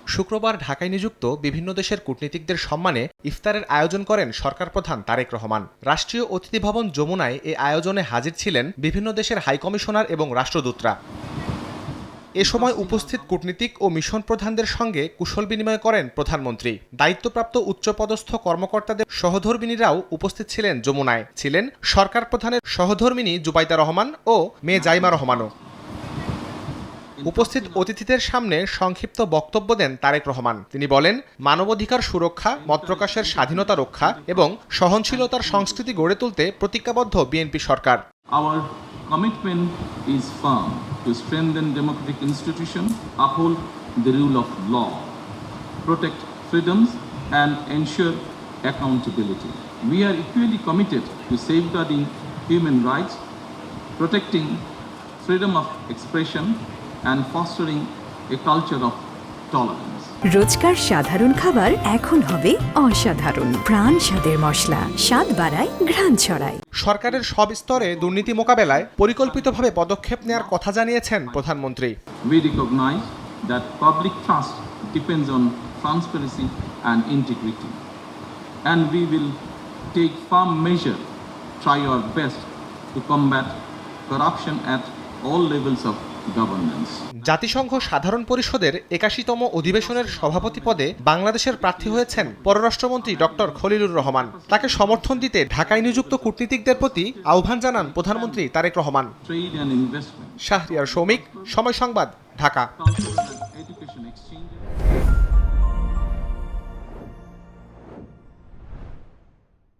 শুক্রবার ঢাকায় নিযুক্ত বিভিন্ন দেশের কূটনীতিকদের সম্মানে ইফতারের আয়োজন করেন সরকার প্রধান তারেক রহমান। রাষ্ট্রীয় অতিথি ভবন যমুনায় এই আয়োজনে হাজির ছিলেন বিভিন্ন দেশের হাইকমিশনার এবং রাষ্ট্রদূতরা। এ সময় উপস্থিত কূটনীতিক ও মিশন প্রধানদের সঙ্গে কুশল বিনিময় করেন প্রধানমন্ত্রী। দায়িত্বপ্রাপ্ত উচ্চপদস্থ কর্মকর্তাদের সহধর্মিণীরাও উপস্থিত ছিলেন যমুনায়। ছিলেন সরকার প্রধানের সহধর্মিণী জুবাইদা রহমান ও মেয়ে জাইমা রহমানও। উপস্থিত অতিথিদের সামনে সংক্ষিপ্ত বক্তব্য দেন তারেক রহমান। তিনি বলেন, মানবাধিকার সুরক্ষা, মত প্রকাশের স্বাধীনতা রক্ষা এবং সহনশীলতার সংস্কৃতি গড়ে তুলতে প্রতিজ্ঞাবদ্ধ BNP Sarkar. Our commitment is firm to strengthen democratic institutions, uphold the rule of law, protect freedoms and ensure accountability. We are equally committed to safeguarding human rights, protecting freedom of expression and fostering a culture of tolerance. রোজকার সাধারণ খাবার এখন হবে অসাধারণ। প্রাণ স্বাদের মশলা, স্বাদ বাড়ায়, ঘ্রাণ ছড়ায়। সরকারের সব স্তরে দুর্নীতি মোকাবেলায় পরিকল্পিতভাবে পদক্ষেপ নেওয়ার কথা জানিয়েছেন প্রধানমন্ত্রী। We recognize that public trust depends on transparency and integrity, and we will take firm measure, try our best to combat corruption at all levels of governance. জাতিসংঘ সাধারণ পরিষদের ৮১তম অধিবেশনের সভাপতি পদে বাংলাদেশের প্রার্থী হয়েছেন পররাষ্ট্রমন্ত্রী ডক্টর খলিলুর রহমান। তাকে সমর্থন দিতে ঢাকায় নিযুক্ত কূটনীতিকদের প্রতি আহ্বান জানান প্রধানমন্ত্রী Tarique Rahman. Trade and investment. Shahriar Soumik, সময় সংবাদ, ঢাকা।